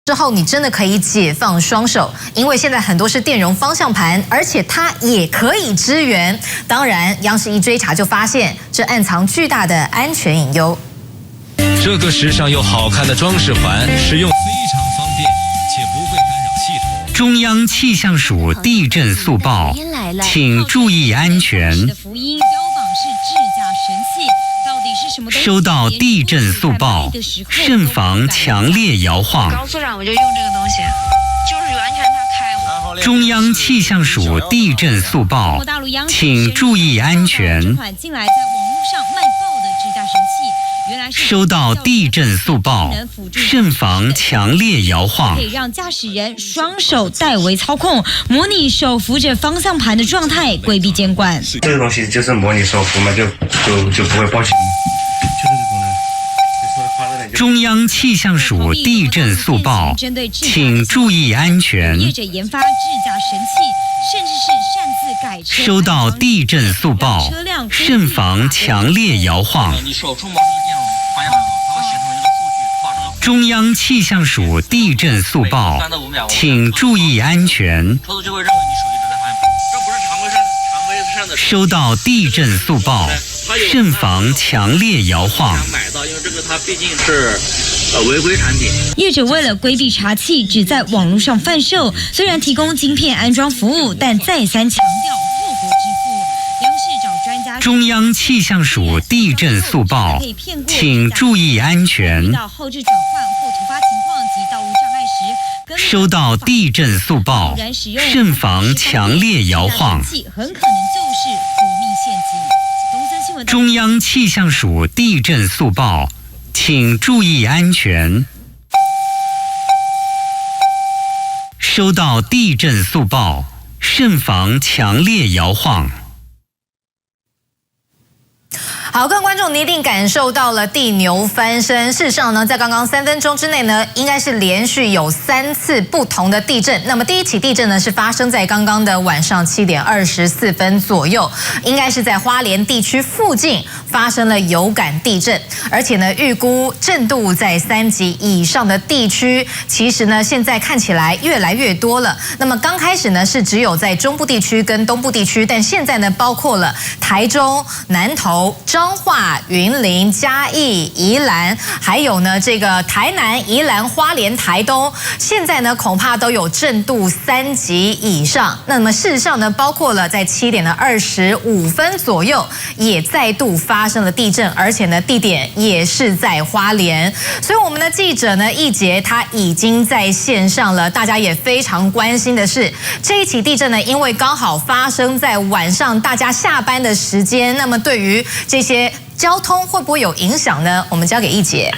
之后你真的可以解放双手，因为现在很多是电容方向盘，而且它也可以支援。当然，央视一追查就发现，这暗藏巨大的安全隐忧。这个时尚又好看的装饰环，使用非常方便，且不会干扰系统。中央气象署地震速报，请注意安全。收到地震速报，慎防强烈摇晃。高速上我就用这个东西，就是完全它开。中央气象署地震速报，请注意安全。收到地震速报，慎防强烈摇晃。可以让驾驶人双手代为操控，模拟手扶着方向盘的状态，规避监管。这个东西就是模拟手扶嘛，就不会报警。中央气象署地震速报，请注意安全。业者研发制假神器，甚至是擅自改车。收到地震速报，慎防强烈摇晃。你手触摸这个电容，发现它会形成一个数据，发生。中央气象署地震速报，请注意安全。车子就会认为你手一直在发现，这不是常规上的。收到地震速报，慎防强烈摇晃。买到，因为这个它毕竟是违规产品。业者为了规避查缉，只在网络上贩售，虽然提供晶片安装服务，但再三强调货国支付。央视找专家。中央气象署地震速报，请注意安全。遇到后置转换或突发情况及道路障碍时，收到地震速报，慎防强烈摇晃。很可能就是夺命陷阱。中央气象署地震速报，请注意安全。收到地震速报，慎防强烈摇晃。好，各位观众，你一定感受到了地牛翻身。事实上呢，在刚刚3分钟之内呢，应该是连续有3次不同的地震。那么第一起地震呢，是发生在刚刚的晚上7点24分左右，应该是在花莲地区附近发生了有感地震，而且呢，预估震度在3级以上的地区，其实呢，现在看起来越来越多了。那么刚开始呢，是只有在中部地区跟东部地区，但现在呢，包括了台中、南投、彰化、云林、嘉义、宜兰，还有呢这个台南、宜兰、花莲、台东，现在呢恐怕都有震度3级以上。那么事实上呢，包括了在7点25分左右，也再度发生了地震，而且呢地点也是在花莲。所以我们的记者呢易杰他已经在线上了，大家也非常关心的是这一起地震呢，因为刚好发生在晚上大家下班的时间，那么对于这些交通会不会有影响呢？我们交给易杰。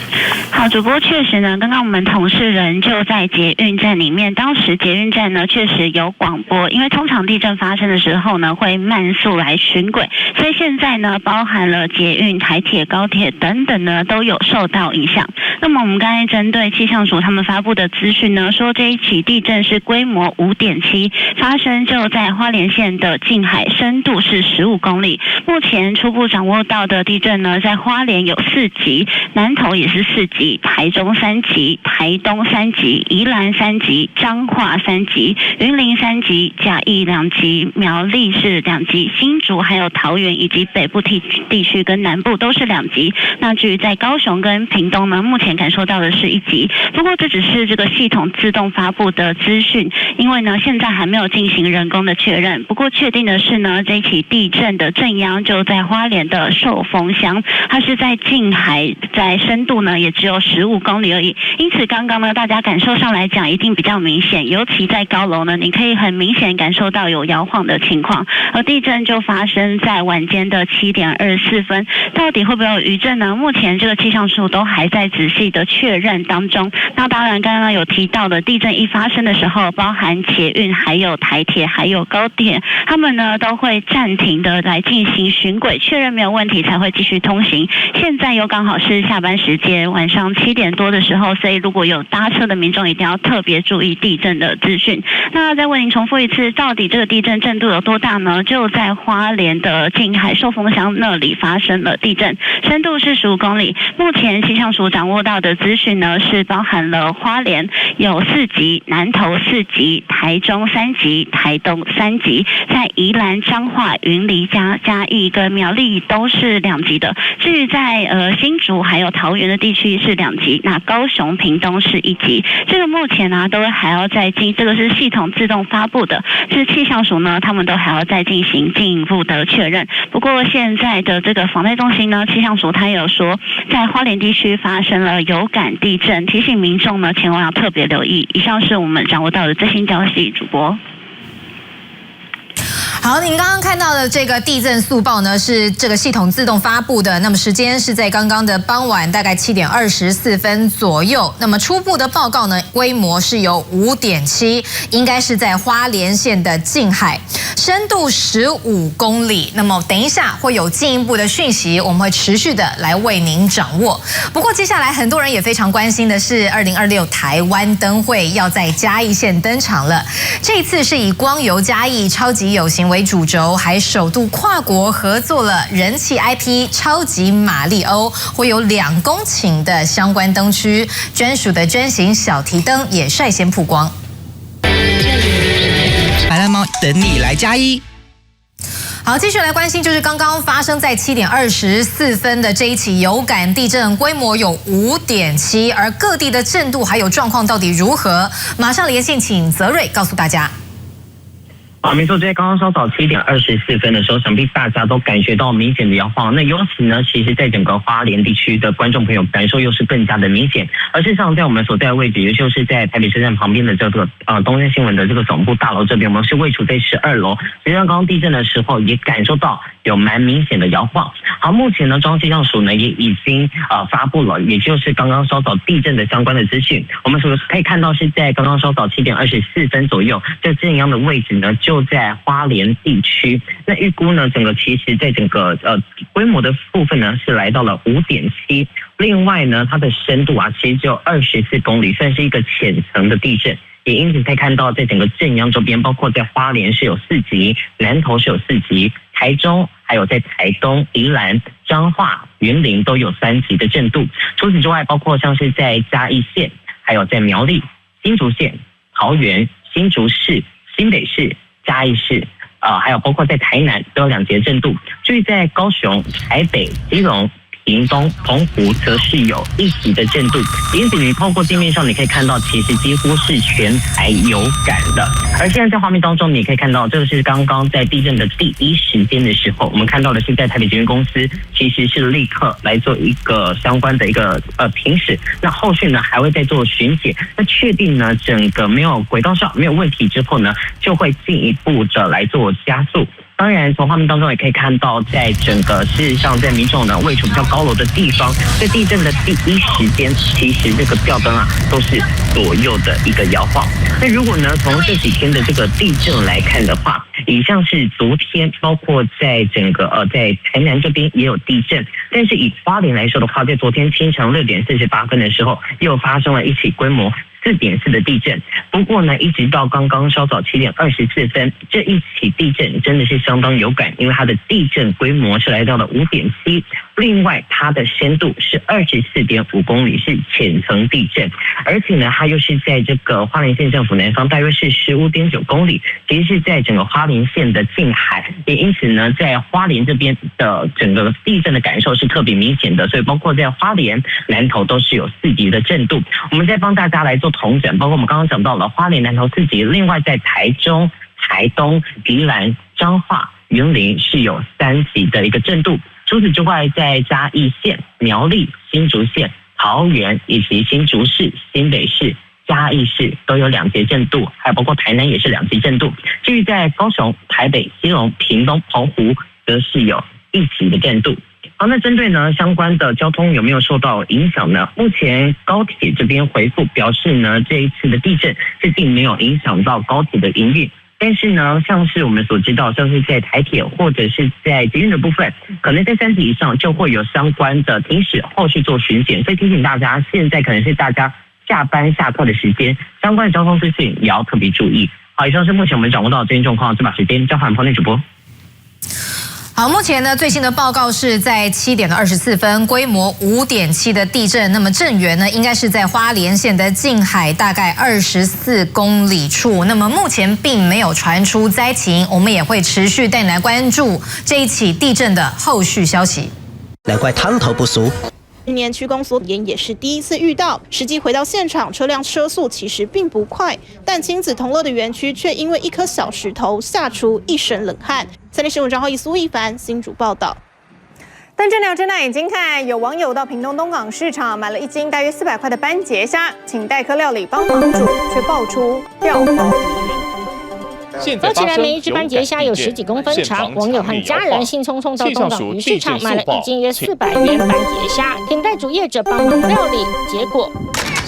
好，主播确实呢，刚刚我们同事人就在捷运站里面，当时捷运站呢确实有广播，因为通常地震发生的时候呢会慢速来巡轨，所以现在呢包含了捷运、台铁、高铁等等呢都有受到影响。那么我们刚才针对气象署他们发布的资讯呢，说这一起地震是规模5.7，发生就在花莲县的近海，深度是15公里。目前初步掌握到的地震呢，在花莲有4级，南投也是4级，台中3级，台东3级，宜兰3级，彰化3级，云林3级，嘉义2级，苗栗是2级，新竹还有桃园以及北部地区跟南部都是2级。那至于在高雄跟屏东呢，目前感受到的是1级。不过这只是这个系统自动发布的资讯，因为呢现在还没有进行人工的确认。不过确定的是呢，这起地震的震央就在花莲的寿丰乡，它是在近海，在深度呢也只有15公里而已。因此刚刚呢大家感受上来讲一定比较明显，尤其在高楼呢，你可以很明显感受到有摇晃的情况。而地震就发生在晚间的7点24分，到底会不会有余震呢？目前这个气象署都还在仔细的确认当中。那当然刚刚有提到的地震一发生的时候，包含捷运还有台铁还有高铁，他们呢都会暂停的来进行巡轨，确认没有问题才会继续续通行。现在又刚好是下班时间，晚上7点多的时候，所以如果有搭车的民众一定要特别注意地震的资讯。那再为您重复一次，到底这个地震震度有多大呢？就在花莲的近海寿丰乡那里发生了地震，深度是15公里。目前气象署掌握到的资讯呢，是包含了花莲有4级，南投4级，台中3级，台东3级，在宜兰、彰化、云林、嘉义跟苗栗都是2级的。至于在新竹还有桃园的地区是2级，那高雄、屏东是1级。这个目前呢都还要再这个是系统自动发布的，是气象署呢他们都还要再进行进一步的确认。不过现在的这个防灾中心呢，气象署它有说在花莲地区发生了有感地震，提醒民众呢千万要特别留意。以上是我们掌握到的最新消息，主播。好，您刚刚看到的这个地震速报呢，是这个系统自动发布的。那么时间是在刚刚的傍晚，大概7点24分左右。那么初步的报告呢，规模是有5.7，应该是在花莲县的近海，深度15公里。那么等一下会有进一步的讯息，我们会持续的来为您掌握。不过接下来很多人也非常关心的是，2026台湾灯会要在嘉义县登场了。这一次是以光游嘉义超级有型为主轴，还首度跨国合作了人气 IP 超级马里欧，会有2公顷的相关灯区，专属的专型小提灯也率先曝光。白蓝猫等你来嘉义。好，继续来关心，就是刚刚发生在7点24分的这一起有感地震，规模有5.7，而各地的震度还有状况到底如何？马上连线，请泽瑞告诉大家。没错，在刚刚稍早7点24分的时候，想必大家都感觉到明显的摇晃。那尤其呢，其实在整个花莲地区的观众朋友感受又是更加的明显。而事实上，在我们所在的位置，也就是在台北车站旁边的这个东森新闻的这个总部大楼这边，我们是位处在12楼。实际上，刚刚地震的时候也感受到有蛮明显的摇晃。好，目前呢，中央气象署呢也已经发布了，也就是刚刚稍早地震的相关的资讯。我们所可以看到是在刚刚稍早7点24分左右，这震央的位置呢就在花莲地区。那预估呢，其实在整个规模的部分呢是来到了5.7。另外呢，它的深度其实只有24公里，算是一个浅层的地震。也因此可以看到，在整个震央周边，包括在花莲是有4级，南投是有4级，台中还有在台东、宜兰、彰化、云林都有3级的震度。除此之外，包括像是在嘉义县，还有在苗栗、新竹县、桃园、新竹市、新北市、嘉义市，还有包括在台南都有2级的震度。至于在高雄、台北、基隆、屏东、澎湖则是有1级的震度，因此你透过地面上你可以看到，其实几乎是全台有感的。而现在在画面当中，你可以看到，这个是刚刚在地震的第一时间的时候，我们看到的是在台北捷运公司其实是立刻来做一个相关的一个评审，那后续呢还会再做巡检，那确定呢整个没有轨道上没有问题之后呢，就会进一步的来做加速。当然，从画面当中也可以看到，在整个事实上，在民众呢位处比较高楼的地方，在地震的第一时间，其实这个吊灯都是左右的一个摇晃。那如果呢从这几天的这个地震来看的话，以像是昨天，包括在整个在台南这边也有地震，但是以花莲来说的话，在昨天清晨6点48分的时候，又发生了一起规模4.4的地震。不过呢，一直到刚刚稍早7点24分，这一起地震真的是相当有感，因为它的地震规模是来到了5.7，另外它的深度是24.5公里，是浅层地震，而且呢，它又是在这个花莲县政府南方，大约是15.9公里，其实是在整个花莲县的近海，也因此呢，在花莲这边的整个地震的感受是特别明显的，所以包括在花莲、南投都是有4级的震度。我们再帮大家来做统整，包括我们刚刚讲到了花莲、南投4级，另外在台中、台东、宜兰、彰化、云林是有3级的一个震度。除此之外，在嘉义县、苗栗、新竹县、桃园以及新竹市、新北市、嘉义市都有2级震度，还有包括台南也是2级震度。至于在高雄、台北、基隆、屏东、澎湖，则是有1级的震度。好，那针对呢相关的交通有没有受到影响呢？目前高铁这边回复表示呢，这一次的地震是并没有影响到高铁的营运。但是呢，像是我们所知道，像是在台铁或者是在捷运的部分，可能在3级以上就会有相关的停驶，后续做巡检。所以提醒大家，现在可能是大家下班下课的时间，相关的交通资讯也要特别注意。好，以上是目前我们掌握到的最新状况，这把时间交还彭内主播。好，目前呢最新的报告是在7点24分，规模5.7的地震。那么震源呢应该是在花莲县的近海，大概24公里处。那么目前并没有传出灾情，我们也会持续带你来关注这一起地震的后续消息。难怪汤头不熟。今年区公所也是第一次遇到，实际回到现场，车辆车速其实并不快，但亲子同乐的园区却因为一颗小石头吓出一身冷汗。3立新闻账号苏一凡新竹报道。但这两睁大眼睛看，有网友到屏东东港市场买了1斤大约400块的斑节虾，请代客料理帮忙煮，却爆出掉包疑云。包起来每一只斑节虾有10几公分长，网友和家人兴冲冲到东港鱼市场买了1斤约400元斑节虾，请代主业者帮忙料理，结果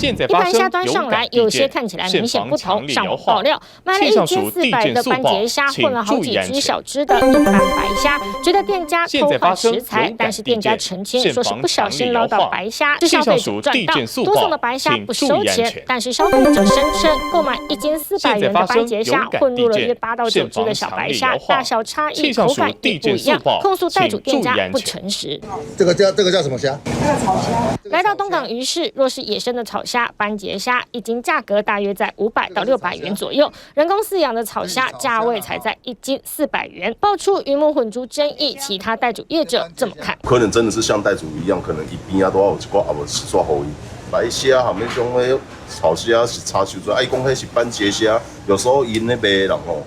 一盘虾端上来，有些看起来明显不同。上网爆料，买了1斤400的斑节虾，混了好几只小只的一般白虾，觉得店家偷换食材，但是店家澄清说是不小心捞到白虾，是消费者赚到，多送的白虾不收钱。但是消费者声称购买1斤400元的斑节虾，混入了约8到9只的小白虾，大小差异，口感也不一样，控诉代主店家不诚实。这个叫什么虾？草虾。来到东港鱼市，若是野生的草虾、斑节虾1斤价格大约在500到600元左右，人工饲养的草虾价位才在1斤400元，爆出鱼目混珠争议。其他代主业者这么看，可能真的是像代主一样，可能一边都要有一个阿无刷好伊白虾含那种的草虾是查出来，爱讲迄是斑节虾，有时候因那边人吼，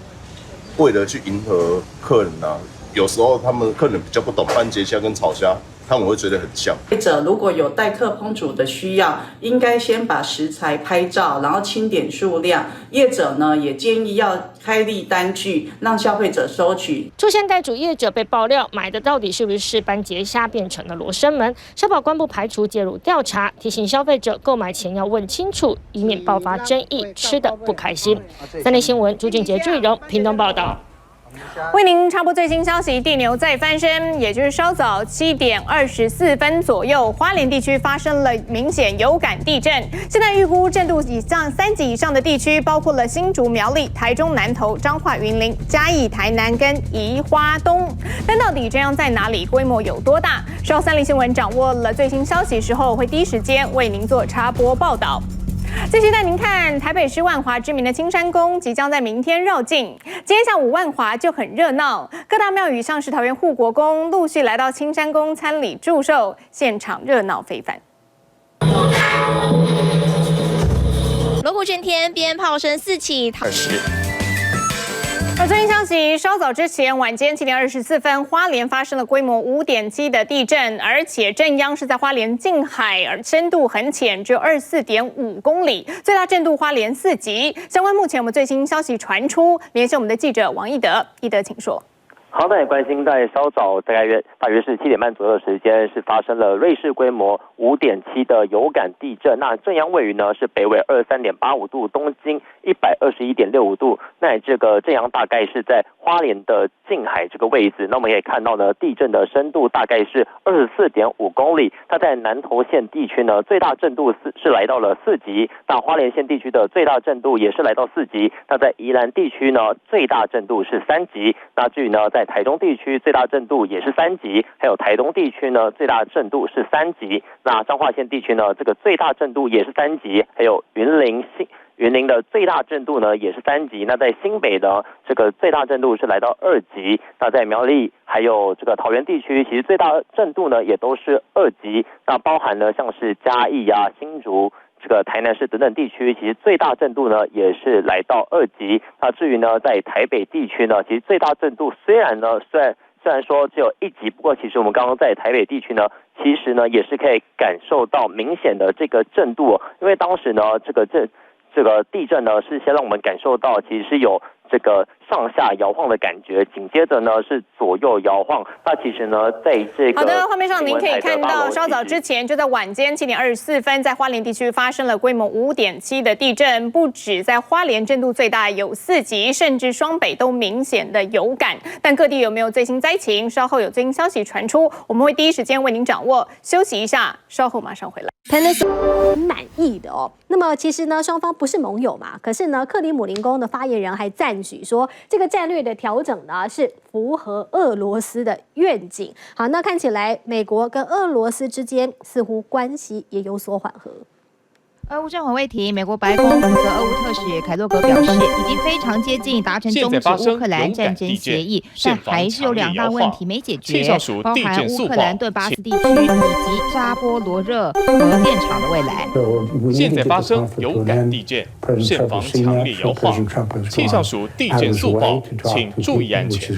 为了去迎合客人啊，有时候他们客人比较不懂斑节虾跟草虾。他们会觉得很像。业者如果有代客烹煮的需要，应该先把食材拍照，然后清点数量。业者呢也建议要开立单据，让消费者收取。出现代主业者被爆料买的到底是不是斑节虾，变成了罗生门。消保官不排除介入调查，提醒消费者购买前要问清楚，以免爆发争议，吃得不开心。3立新闻朱俊杰、朱以荣屏东报道。为您插播最新消息，地牛再翻身，也就是稍早7点24分左右，花莲地区发生了明显有感地震。现在预估震度以上3级以上的地区，包括了新竹、苗栗、台中南投、彰化、云林、嘉义、台南跟宜花东。但到底这样在哪里，规模有多大？稍后3立新闻掌握了最新消息时候，会第一时间为您做插播报道。继续带您看台北市万华知名的青山宫即将在明天绕境。今天下午万华就很热闹，各大庙宇像是桃园护国宫陆续来到青山宫参礼祝寿，现场热闹非凡。锣鼓喧天，鞭炮声四起。而最新消息，稍早之前，晚间7点24分，花莲发生了规模5.7的地震，而且震央是在花莲近海，而深度很浅，只有24.5公里，最大震度花莲4级。相关目前我们最新消息传出，连线我们的记者王一德，一德请说。好，那也关心在稍早大约是7点半左右的时间，是发生了瑞士规模5.7的有感地震。那震央位于呢是北纬23.85度，东经121.65度。那这个震央大概是在花莲的近海这个位置。那我们也看到呢，地震的深度大概是24.5公里。它在南投县地区呢，最大震度是来到了4级。那花莲县地区的最大震度也是来到4级。那在宜兰地区呢，最大震度是3级。那至于呢，在台中地区最大震度也是3级，还有台东地区呢最大震度是3级。那彰化县地区呢，这个最大震度也是3级，还有云林的最大震度呢也是3级。那在新北呢，这个最大震度是来到2级。那在苗栗还有这个桃园地区，其实最大震度呢也都是2级。那包含呢像是嘉义啊、新竹、这个台南市等等地区，其实最大震度呢也是来到2级。那至于呢在台北地区呢，其实最大震度虽然说只有1级，不过其实我们刚刚在台北地区呢，其实呢也是可以感受到明显的这个震度，因为当时呢这个地震呢是先让我们感受到其实是有这个上下摇晃的感觉，紧接着呢是左右摇晃。那其实呢，在这个好的，画面上您可以看到，稍早之前就在晚间7点24分，在花莲地区发生了规模5.7的地震，不止在花莲震度最大有4级，甚至双北都明显的有感。但各地有没有最新灾情？稍后有最新消息传出，我们会第一时间为您掌握。休息一下，稍后马上回来。很满意的哦。那么其实呢，双方不是盟友嘛，可是呢，克里姆林宫的发言人还赞许说，这个战略的调整呢是符合俄罗斯的愿景。好，那看起来美国跟俄罗斯之间似乎关系也有所缓和。俄乌战火未停，美国白宫负责俄乌特使凯洛格表示，已经非常接近达成终止乌克兰战争协议，但还是有2大问题没解决，包含乌克兰顿巴斯地区以及扎波罗热核电厂的未来。现在发生有感地震，慎防强烈摇晃。气象署地震速报，请注意安全。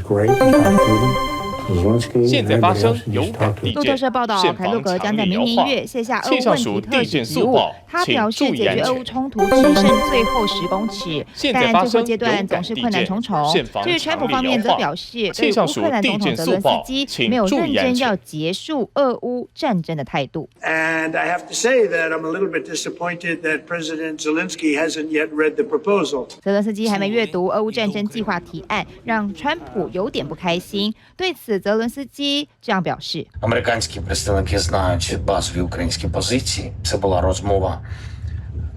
现在发生有感地震，路透社报道，凯洛格将在明年1月卸下俄乌问题特使职务。他表示，解决俄乌冲突只剩最后10公尺，但最后阶段总是困难重重。至于川普方面则表示，对乌克兰总统泽伦斯基没有认真要结束俄乌战争的态度。And I have to say that I'm a little bit disappointed that President Zelensky hasn't yet read the proposal. 泽伦斯基还没阅读俄乌战争计划提案，让川普有点不开心。对此，泽伦斯基这样表示 Американські представники знають базові українські позиції. Це була розмова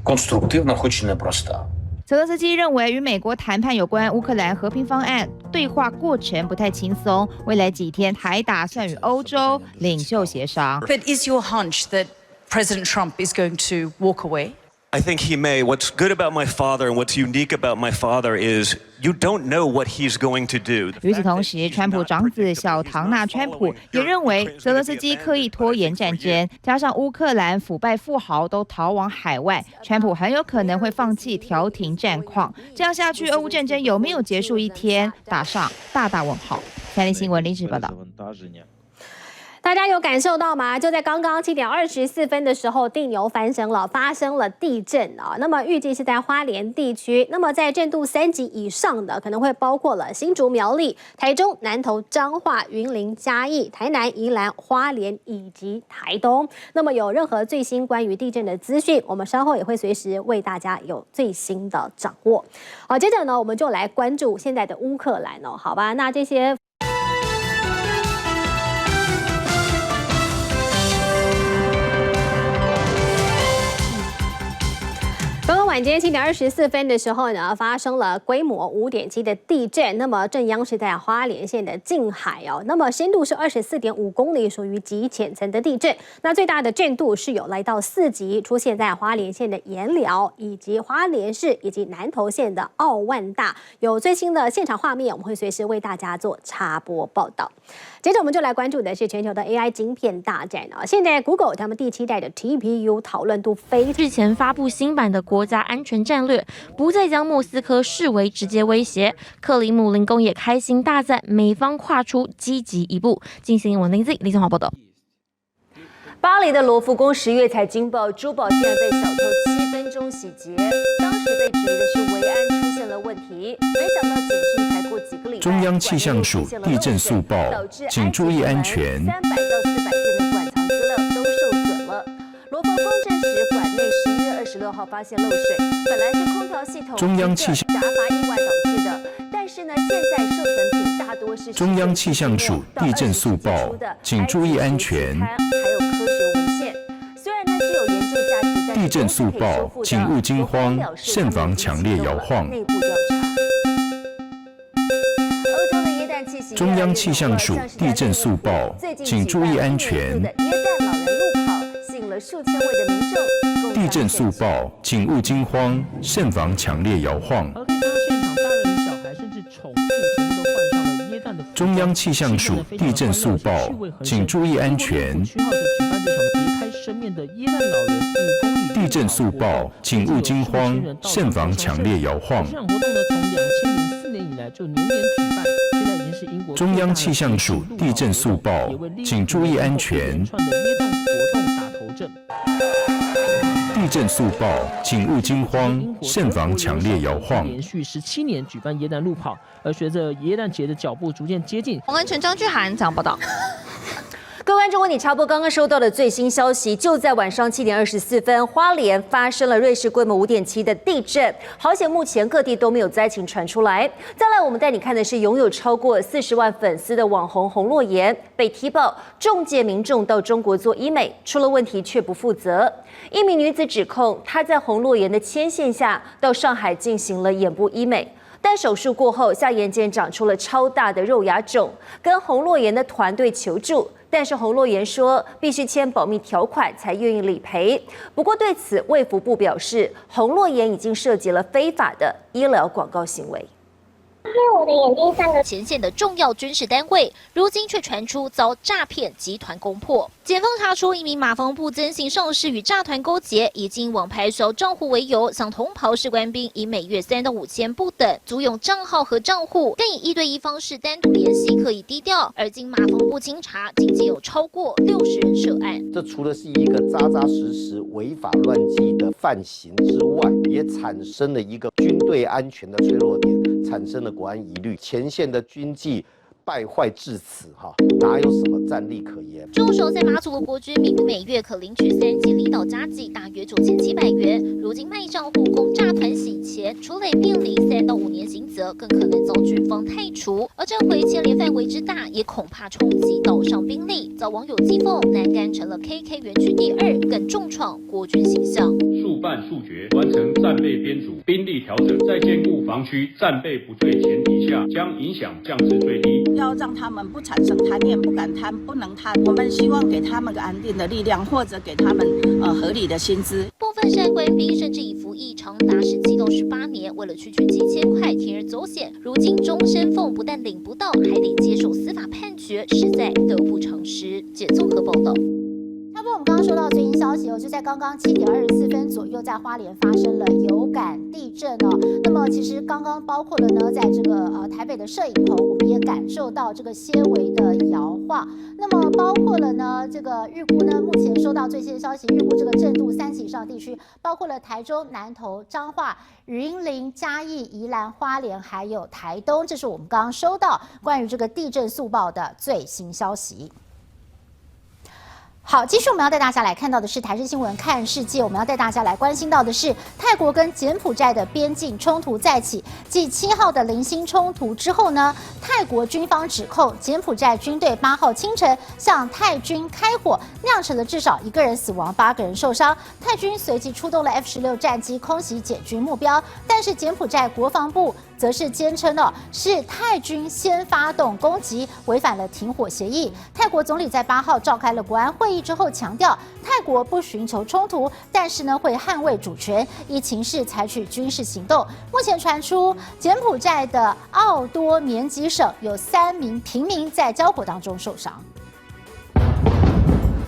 конструктивна, хоч і непроста. 泽伦斯基认为，与美国谈判有关乌克兰和平方案对话过程不太轻松，未来几天还打算与欧洲领袖协商。But is your hunch that President Trump is going to walk away? I think he may. What's good about my father and what's unique about my father is you don't know what he's going to do. 与此同时，川普长子小唐纳川普也认为，泽伦斯基刻意拖延战争，加上乌克兰腐败富豪都逃往海外，川普很有可能会放弃调停战况。这样下去，俄乌战争有没有结束一天，打上大大问号。三立新闻林志报道。大家有感受到吗？就在刚刚7点24分的时候，地牛翻身了，发生了地震啊。那么预计是在花莲地区，那么在震度3级以上的，可能会包括了新竹、苗栗、台中、南投、彰化、云林、嘉义、台南、宜兰、花莲以及台东。那么有任何最新关于地震的资讯，我们稍后也会随时为大家有最新的掌握。好，接着呢，我们就来关注现在的乌克兰哦，好吧？那这些。刚刚晚间7点24分的时候呢，发生了规模5.7的地震。那么震央是在花莲县的近海哦。那么深度是24.5公里，属于极浅层的地震。那最大的震度是有来到4级，出现在花莲县的盐寮，以及花莲市以及南投县的奥万大。有最新的现场画面，我们会随时为大家做插播报道。接着我们就来关注的是全球的 AI 晶片大战啊！现在 Google 他们第7代的 TPU 讨论度非日前发布新版的国家安全战略，不再将莫斯科视为直接威胁。克里姆林宫也开心大赞美方跨出积极一步。进行文林 Z 李正华报道。巴黎的罗浮宫10月才惊爆珠宝竟然被小偷7分钟洗劫，当时被质疑的是维安出现了问题，没想到警讯才过几个礼拜，中央气象署地震速报，请注意安全。300到400件的馆藏资料都受损了。罗浮宫证实馆内11月26号发现漏水，本来是空调系统中央气象闸阀意外导致的，但是呢，现在受损品大多是中央气象署地震速报，请注意安全。还有科学文献，虽然呢只有研究价值，但地震速报，请勿惊慌，慎防强烈摇晃。内部调查。欧洲的耶诞气息，中央气象署地震速报，请注意安全。耶诞老人路跑吸引了数千位的民众。地震速报，请勿惊慌，慎防强烈摇晃。中央气象署地震速报，请注意安全。地震速报，请勿惊慌，慎防强烈摇晃。中央气象署地震速报，请注意安全。地震速报，请勿惊慌，慎防强烈摇晃。连续17年举办耶诞路跑，而随着耶诞节的脚步逐渐接近，洪恩全张俊涵这样报道。各位观众，为你插播刚刚收到的最新消息，就在晚上7点24分，花莲发生了瑞士规模5.7的地震，好险目前各地都没有灾情传出来。再来，我们带你看的是拥有超过40万粉丝的网红洪洛言被踢爆，中介民众到中国做医美，出了问题却不负责。一名女子指控她在洪洛言的牵线下到上海进行了眼部医美。但手术过后，下眼睑长出了超大的肉芽肿，跟洪洛言的团队求助，但是洪洛言说必须签保密条款才愿意理赔。不过对此，卫福部表示，洪洛言已经涉及了非法的医疗广告行为。因为我的眼睛上的前线的重要军事单位，如今却传出遭诈骗集团攻破。检方查出一名马防部增信上士与诈团勾结，以经网拍手账户为由，向同袍士官兵以每月3到5千不等租用账号和账户，更以1对1方式单独联系，刻意低调。而经马防部清查，仅仅有超过60人涉案。这除了是一个扎扎实实违法乱纪的犯行之外，也产生了一个军队安全的脆弱点。产生了国安疑虑，前线的军纪败坏至此，哪有什么战力可言？驻守在马祖的国军明明每月可领取3级离岛加给，大约9700元。如今卖账户供诈团洗钱，除了面临3到5年刑责，更可能遭军方汰除。而这回牵连范围之大，也恐怕冲击岛上兵力。遭网友讥讽，南竿成了 KK 园区第2，更重创国军形象。速办速决，完成战备编组、兵力调整，在兼顾防区战备不退前提下，将影响降至最低。要让他们不产生贪念，不敢贪，不能贪。我们希望给他们个安定的力量，或者给他们合理的薪资。部分涉案官兵甚至以服役长达17到18年，为了区区几千块铤而走险，如今终身俸不但领不到，还得接受司法判决，实在得不偿失。简综合报道。差不多我们刚刚收到最新消息就在刚刚7点24分左右，在花莲发生了有感地震哦。那么其实刚刚包括了呢，在这个台北的摄影棚，我们也感受到这个些微的摇晃。那么包括了呢，这个预估呢，目前收到最新的消息，预估这个震度3级以上地区，包括了台中、南投、彰化、云林、嘉义、宜兰、花莲，还有台东。这是我们刚刚收到关于这个地震速报的最新消息。好，继续我们要带大家来看到的是台视新闻看世界，我们要带大家来关心到的是泰国跟柬埔寨的边境冲突再起。继7号的零星冲突之后呢，泰国军方指控柬埔寨军队8号清晨向泰军开火，酿成了至少1个人死亡，8个人受伤。泰军随即出动了 F-16战机空袭柬军目标，但是柬埔寨国防部则是坚称是泰军先发动攻击，违反了停火协议。泰国总理在8号召开了国安会议之后，强调泰国不寻求冲突，但是呢会捍卫主权，依情势采取军事行动。目前传出柬埔寨的奥多棉吉省有3名平民在交火当中受伤。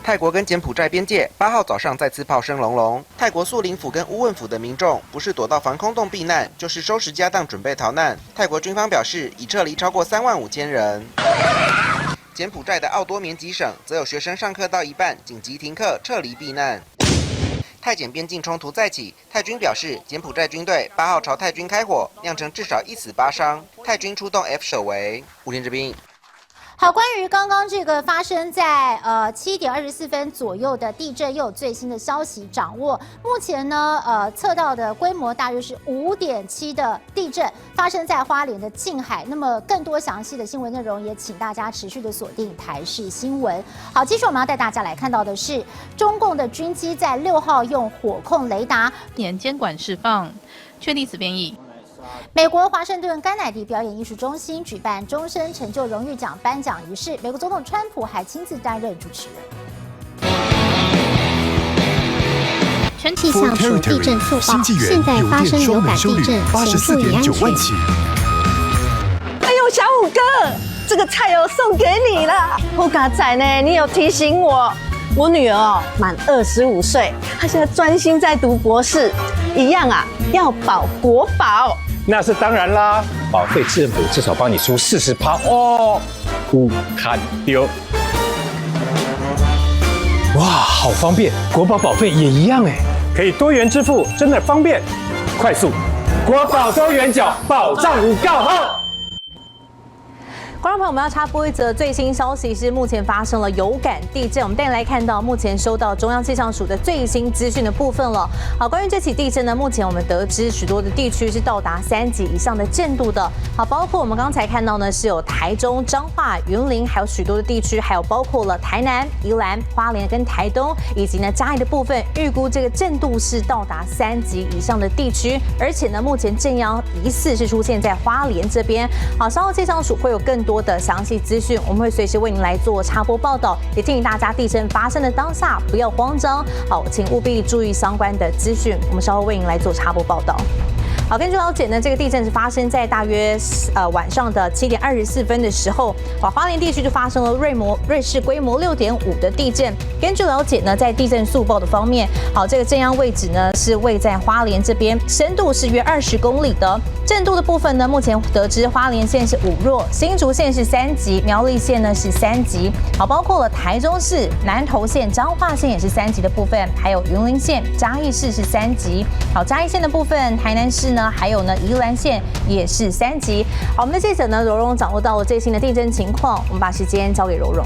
泰国跟柬埔寨边界8号早上再次炮声隆隆，泰国素林府跟乌汶府的民众不是躲到防空洞避难，就是收拾家当准备逃难。泰国军方表示已撤离超过35000人。柬埔寨的奥多棉吉省则有学生上课到一半紧急停课撤离避难。泰柬边境冲突再起，泰军表示柬埔寨军队8号朝泰军开火，酿成至少1死8伤，泰军出动 F 守为。吴天之兵。好，关于刚刚这个发生在7点24分左右的地震，又有最新的消息掌握。目前呢，测到的规模大约是5.7的地震，发生在花莲的近海。那么更多详细的新闻内容，也请大家持续的锁定台视新闻。好，接着我们要带大家来看到的是，中共的军机在6号用火控雷达监管释放，确立此变异。美国华盛顿甘乃迪表演艺术中心举办终身成就荣誉奖颁奖仪式，美国总统川普还亲自担任主持人。气象署地震速报，现在发生有感地震，请注意安全。哎呦，小虎哥，这个菜送给你了。后嘎仔呢，你有提醒我，我女儿满25岁，她现在专心在读博士，一样要保国保。那是当然啦，保费政府至少帮你出40%哦，不堪丢。哇，好方便，国保保费也一样哎。可以多元支付，真的方便、快速。国宝多元角，保障无告号。观众朋友们，要插播一则最新消息，是目前发生了有感地震。我们带你来看到目前收到中央气象署的最新资讯的部分了。好，关于这起地震呢，目前我们得知许多的地区是到达3级以上的震度的。好，包括我们刚才看到呢，是有台中、彰化、云林，还有许多的地区，还有包括了台南、宜兰、花莲跟台东，以及呢嘉义的部分，预估这个震度是到达3级以上的地区。而且呢，目前震央疑似是出现在花莲这边。好，稍后气象署会有更多的详细资讯，我们会随时为您来做插播报道，也建议大家地震发生的当下不要慌张，好，请务必注意相关的资讯，我们稍后为您来做插播报道。好，根据了解呢，这个地震是发生在大约晚上的7点24分的时候，花莲地区就发生了瑞士规模6.5的地震。根据了解呢，在地震速报的方面，好，这个震央位置呢是位在花莲这边，深度是约20公里的。震度的部分呢，目前得知花莲县是5弱，新竹县是3级，苗栗县呢是3级。好，包括了台中市、南投县、彰化县也是3级的部分，还有云林县、嘉义市是3级。好，嘉义县的部分，台南市呢，还有呢宜兰县也是3级。好，我们的记者呢柔蓉掌握到了最新的地震情况，我们把时间交给柔蓉。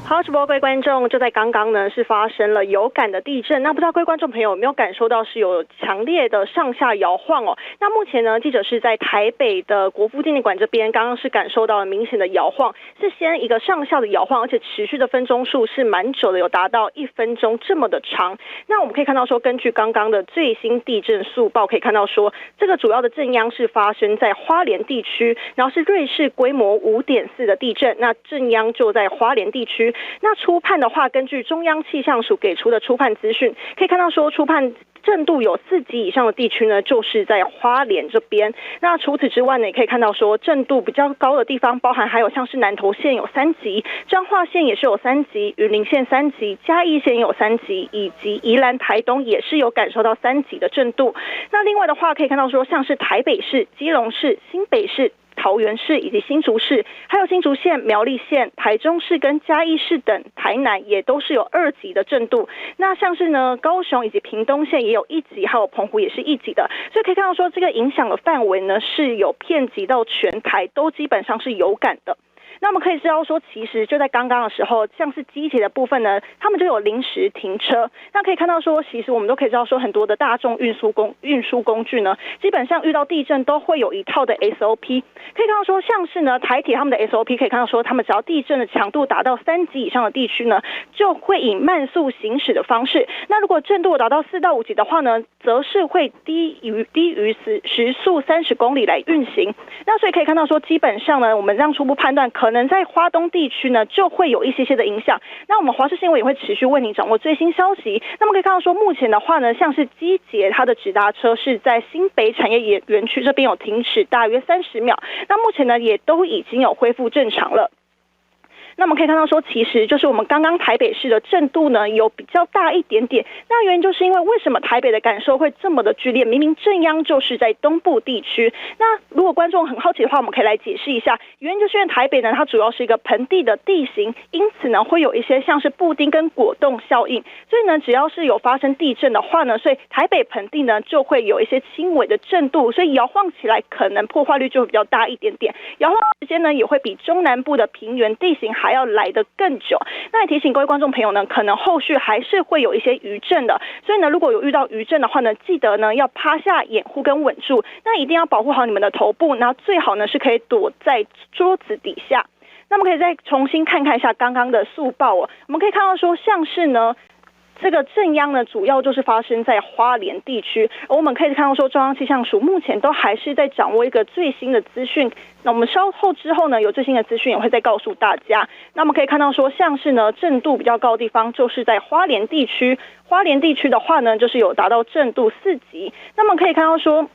好，直播各位观众，就在刚刚呢，是发生了有感的地震。那不知道各位观众朋友有没有感受到是有强烈的上下摇晃哦？那目前呢，记者是在台北的国父纪念馆这边，刚刚是感受到了明显的摇晃，是先一个上下的摇晃，而且持续的分钟数是蛮久的，有达到1分钟这么的长。那我们可以看到说，根据刚刚的最新地震速报，可以看到说，这个主要的震央是发生在花莲地区，然后是瑞士规模5.4的地震，那震央就在花莲地区。那初判的话，根据中央气象署给出的初判资讯，可以看到说初判震度有4级以上的地区呢，就是在花莲这边。那除此之外呢，也可以看到说震度比较高的地方，包含还有像是南投县有3级，彰化县也是有3级，云林县3级，嘉义县也有3级，以及宜兰、台东也是有感受到3级的震度。那另外的话，可以看到说像是台北市、基隆市、新北市、桃园市以及新竹市，还有新竹县、苗栗县、台中市跟嘉义市等，台南也都是有2级的震度。那像是呢，高雄以及屏东县也有1级，还有澎湖也是1级的。所以可以看到说，这个影响的范围呢是有遍及到全台，都基本上是有感的。那我们可以知道说，其实就在刚刚的时候，像是机捷的部分呢，他们就有临时停车。那可以看到说，其实我们都可以知道说，很多的大众运输工具呢，基本上遇到地震都会有一套的 SOP。可以看到说，像是呢台铁他们的 SOP， 可以看到说，他们只要地震的强度达到3级以上的地区呢，就会以慢速行驶的方式。那如果震度达到4到5级的话呢，则是会低于时速30公里来运行。那所以可以看到说，基本上呢，我们让初步判断可能在花东地区呢，就会有一些的影响。那我们华视新闻也会持续为您掌握最新消息。那么可以看到说，目前的话呢，像是机捷它的直达车是在新北产业园区这边有停驶大约30秒。那目前呢，也都已经有恢复正常了。那我们可以看到说，其实就是我们刚刚台北市的震度呢有比较大一点点。那原因就是因为为什么台北的感受会这么的剧烈？明明震央就是在东部地区。那如果观众很好奇的话，我们可以来解释一下。原因就是因为台北呢，它主要是一个盆地的地形，因此呢会有一些像是布丁跟果冻效应。所以呢，只要是有发生地震的话呢，所以台北盆地呢就会有一些轻微的震度，所以摇晃起来可能破坏率就会比较大一点点。摇晃时间呢也会比中南部的平原地形还要来得更久。那也提醒各位观众朋友呢，可能后续还是会有一些余震的，所以呢，如果有遇到余震的话呢，记得呢要趴下掩护跟稳住，那一定要保护好你们的头部，然后最好呢是可以躲在桌子底下。那么可以再重新看一下刚刚的速报哦，我们可以看到说，像是呢这个震央呢，主要就是发生在花莲地区。而我们可以看到说，中央气象署目前都还是在掌握一个最新的资讯。那我们稍后之后呢，有最新的资讯也会再告诉大家。那我们可以看到说，像是呢震度比较高的地方，就是在花莲地区。花莲地区的话呢，就是有达到震度4级。那么可以看到说，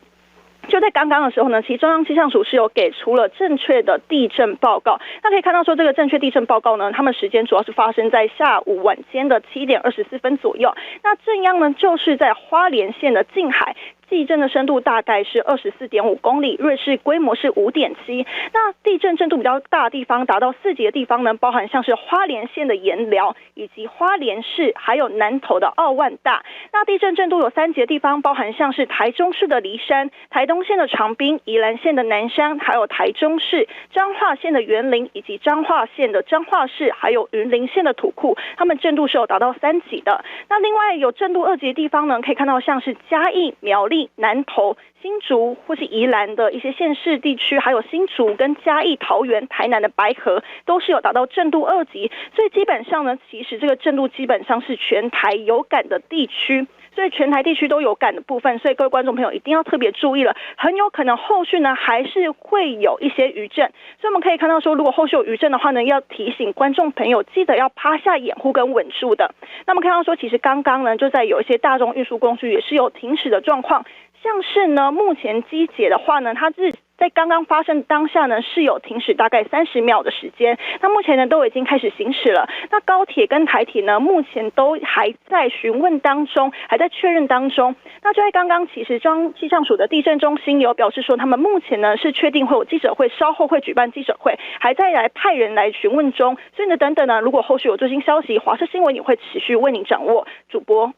就在刚刚的时候呢，其实中央气象署是有给出了正确的地震报告。那可以看到说，这个正确地震报告呢，他们时间主要是发生在下午晚间的7点24分左右。那震央呢，就是在花莲县的近海。地震的深度大概是24.5公里，瑞士规模是5.7。那地震震度比较大的地方，达到4级的地方呢，包含像是花莲县的盐寮，以及花莲市，还有南投的奥万大。那地震震度有3级的地方，包含像是台中市的梨山、台东县的长滨、宜兰县的南山，还有台中市、彰化县的员林，以及彰化县的彰化市，还有云林县的土库，他们震度是有达到3级的。那另外有震度2级的地方呢，可以看到像是嘉义、苗栗、南投、新竹或是宜兰的一些县市地区，还有新竹跟嘉义、桃园、台南的白河，都是有达到震度2级。所以基本上呢，其实这个震度基本上是全台有感的地区。所以全台地区都有感的部分，所以各位观众朋友一定要特别注意了，很有可能后续呢还是会有一些余震。所以我们可以看到说，如果后续有余震的话呢，要提醒观众朋友记得要趴下掩护跟稳住的。那么看到说，其实刚刚呢就在有一些大众运输工具也是有停驶的状况，像是呢目前机捷的话呢，它是在刚刚发生当下呢是有停驶大概30秒的时间，那目前呢都已经开始行驶了。那高铁跟台铁呢目前都还在询问当中，还在确认当中。那就在刚刚，其实气象署的地震中心有表示说，他们目前呢是确定会有记者会，稍后会举办记者会，还在来派人来询问中。所以呢等等呢，如果后续有最新消息，华视新闻也会持续为您掌握。主播。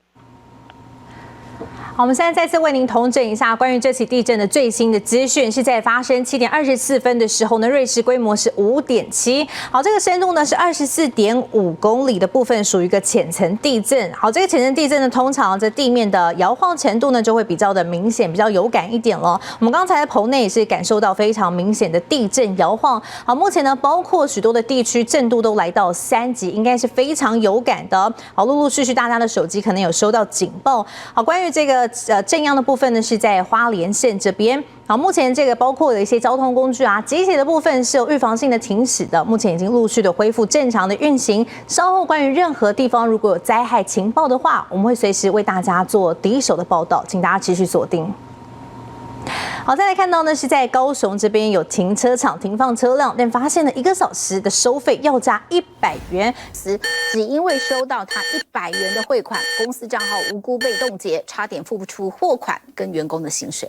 好，我们现在再次为您统整一下关于这起地震的最新的资讯。是在发生7点24分的时候呢，瑞士规模是5.7。好，这个深度呢是24.5公里的部分，属于一个浅层地震。好，这个浅层地震呢，通常在地面的摇晃程度呢就会比较的明显，比较有感一点了。我们刚才在棚内也是感受到非常明显的地震摇晃。好，目前呢包括许多的地区震度都来到3级，应该是非常有感的。好，陆陆续续大家的手机可能有收到警报。好，关于这个震央的部分呢，是在花莲县这边。好，目前这个包括的一些交通工具啊，机铁的部分是有预防性的停驶的，目前已经陆续的恢复正常的运行。稍后关于任何地方如果有灾害情报的话，我们会随时为大家做第一手的报道，请大家持续锁定。好，再来看到呢，是在高雄这边有停车场停放车辆，但发现了1个小时的收费要价100元，只因为收到他100元的汇款，公司账号无辜被冻结，差点付不出货款跟员工的薪水。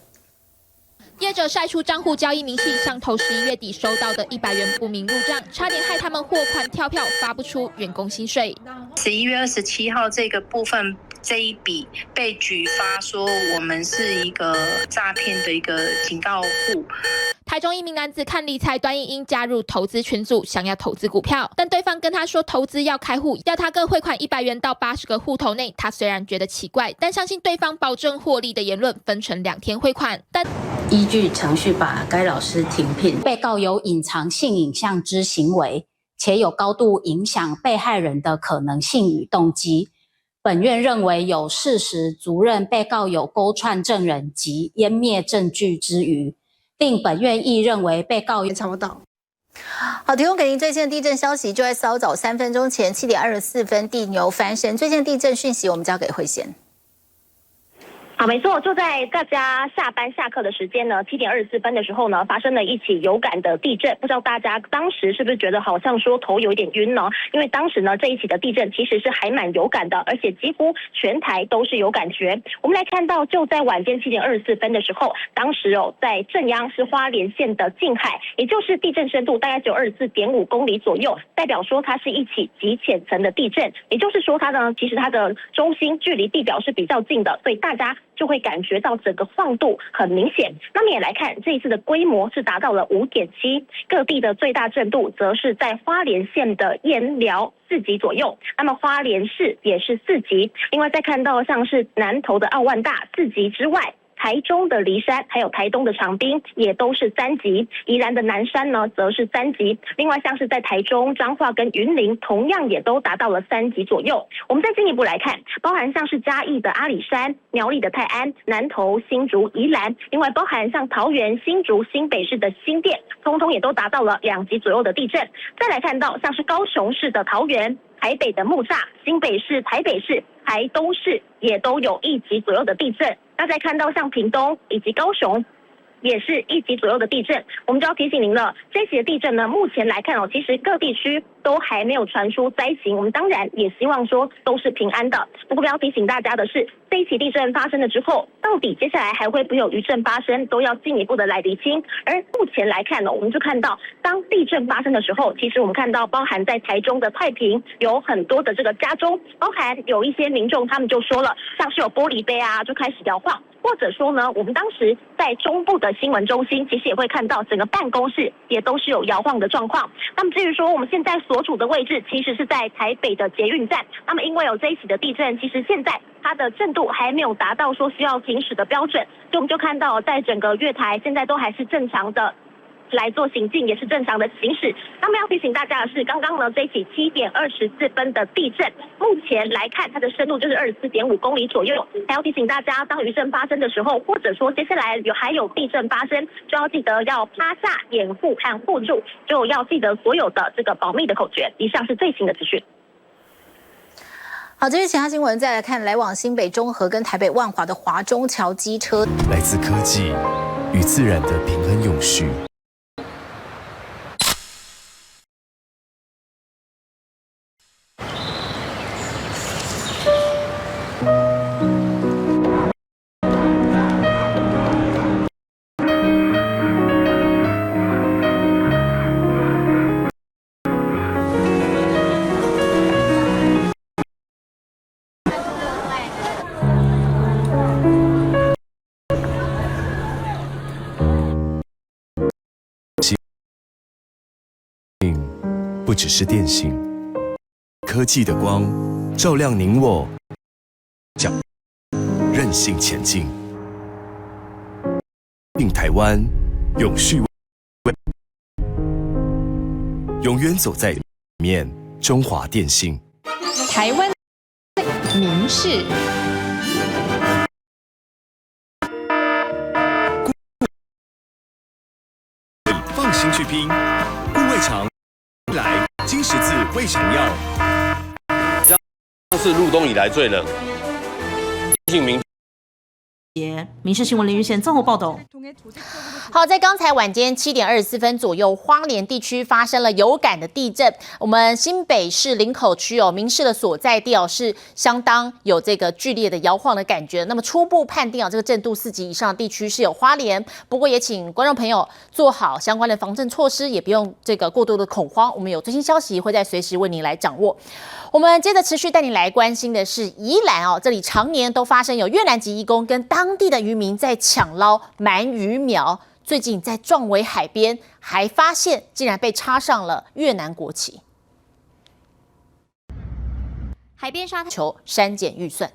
业者晒出账户交易明细，上头11月底收到的100元不明入账，差点害他们货款跳票，发不出员工薪水。11月27号这个部分，这一笔被举发说我们是一个诈骗的一个警告户。台中一名男子看理财端应应加入投资群组，想要投资股票，但对方跟他说投资要开户，要他各汇款100元到80个户头内。他虽然觉得奇怪，但相信对方保证获利的言论，分成2天汇款。但依据程序把该老师停聘。被告有隐藏性影像之行为，且有高度影响被害人的可能性与动机。本院认为有事实足认被告有勾串证人及湮灭证据之余，令本院亦认为被告也查不到。好，提供给您最新的地震消息，就在稍早3分钟前7点24分，地牛翻身。最新的地震讯息，我们交给慧贤。好，没错，就在大家下班下课的时间呢，7点24分的时候呢，发生了一起有感的地震。不知道大家当时是不是觉得好像说头有点晕呢？因为当时呢，这一起的地震其实是还蛮有感的，而且几乎全台都是有感觉。我们来看到，就在晚间7点24分的时候，当时在震央是花莲县的近海，也就是地震深度大概只有24.5公里左右，代表说它是一起极浅层的地震，也就是说它呢，其实它的中心距离地表是比较近的，所以大家就会感觉到整个晃度很明显。那么也来看这一次的规模是达到了5.7，各地的最大震度则是在花莲县的盐寮4级左右，那么花莲市也是4级。另外再看到像是南投的奥万大4级之外，台中的梨山还有台东的长滨也都是3级，宜兰的南山呢则是3级。另外像是在台中、彰化跟云林同样也都达到了3级左右。我们再进一步来看，包含像是嘉义的阿里山、苗栗的泰安、南投、新竹、宜兰，另外包含像桃园、新竹、新北市的新店，通通也都达到了2级左右的地震。再来看到像是高雄市的桃园、台北的木栅、新北市、台北市、台东市也都有1级左右的地震。那再看到像屏东以及高雄，也是1级左右的地震。我们就要提醒您了，这一起的地震呢，目前来看其实各地区都还没有传出灾情。我们当然也希望说都是平安的。不过要提醒大家的是，这一起地震发生了之后，到底接下来还会不会有余震发生，都要进一步的来厘清。而目前来看我们就看到，当地震发生的时候，其实我们看到包含在台中的太平有很多的这个家中，包含有一些民众他们就说了，像是有玻璃杯啊就开始摇晃。或者说呢，我们当时在中部的新闻中心，其实也会看到整个办公室也都是有摇晃的状况。那么至于说我们现在所处的位置，其实是在台北的捷运站。那么因为有这一起的地震，其实现在它的震度还没有达到说需要停驶的标准，所以我们就看到在整个月台现在都还是正常的来做行进，也是正常的行驶。那么要提醒大家的是，刚刚呢这一起7点24分的地震，目前来看它的深度就是24.5公里左右。还要提醒大家，当余震发生的时候，或者说接下来还有地震发生，就要记得要趴下掩护和护住，就要记得所有的这个保密的口诀。以上是最新的资讯。好，这是其他新闻。再来看来往新北中和跟台北万华的华中桥机车，来自科技与自然的平衡永续。不只是电信，科技的光照亮您我，脚韧性前进，令台湾永续永远走在前面。中华电信，台湾民视。放心去拼，顾胃肠。来金十字胃肠药，这是入冬以来最冷。民视新闻林玉宪综合报道。好，在刚才晚间7点24分左右，花莲地区发生了有感的地震。我们新北市林口区民视的所在地是相当有这个剧烈的摇晃的感觉。那么初步判定这个震度4级以上的地区是有花莲，不过也请观众朋友做好相关的防震措施，也不用这个过度的恐慌。我们有最新消息会再随时为您来掌握。我们接着持续带你来关心的是宜兰这里常年都发生有越南籍移工跟当地的渔民在抢捞鳗鱼苗。最近在壮围海边还发现竟然被插上了越南国旗。海边沙滩求删减预算。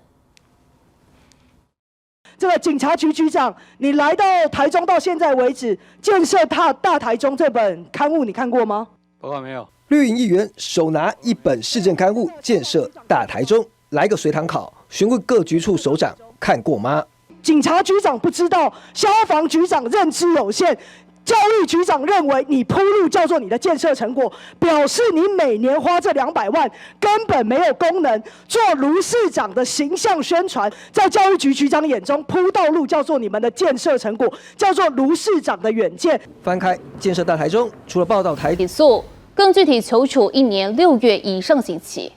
这个警察局局长，你来到台中到现在为止，建设大台中这本刊物你看过吗？报告没有。绿营议员手拿一本市政刊物《建设大台中》，来个随堂考，询问各局处首长看过吗？警察局长不知道，消防局长认知有限，教育局长认为你铺路叫做你的建设成果，表示你每年花这200万根本没有功能，做卢市长的形象宣传，在教育局局长眼中铺道路叫做你们的建设成果，叫做卢市长的远见。翻开《建设大台中》，除了报道台起诉，更具体求处1年6月以上刑期。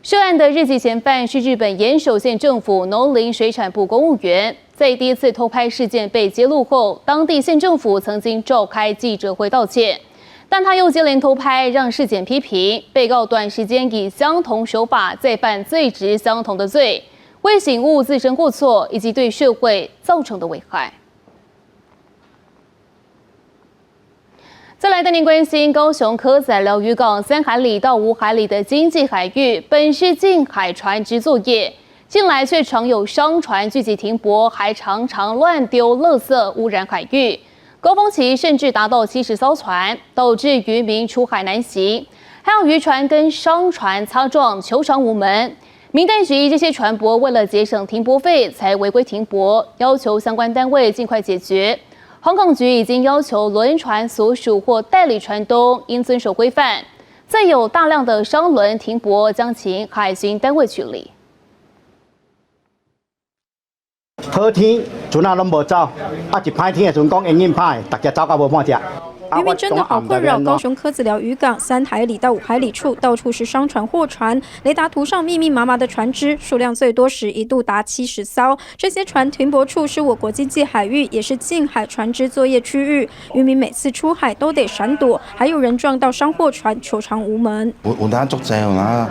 涉案的日籍嫌犯是日本岩手县政府农林水产部公务员，在第一次偷拍事件被揭露后，当地县政府曾经召开记者会道歉，但他又接连偷拍，让事件批评被告短时间以相同手法再犯罪质相同的罪，未醒悟自身过错以及对社会造成的危害。再来带您关心高雄科仔寮渔港3海里到5海里的经济海域，本是禁海船只作业，近来却常有商船聚集停泊，还常常乱丢垃圾，污染海域。高峰期甚至达到70艘船，导致渔民出海难行，还有渔船跟商船擦撞，求偿无门。民代质疑这些船舶为了节省停泊费才违规停泊，要求相关单位尽快解决。航港局已经要求轮船所属或代理船东应遵守规范，再有大量的商轮停泊，将请海巡单位处理。河堤船啊拢无走，一歹天的时阵讲营运歹，大家走到无半只。渔民真的好困扰，高雄柯子寮渔港3海里到5海里处，到处是商船、货船。雷达图上密密麻麻的船只，数量最多时一度达70艘。这些船停泊处是我国经济海域，也是近海船只作业区域。渔民每次出海都得闪躲，还有人撞到商货船，求偿无门。有单足济啦，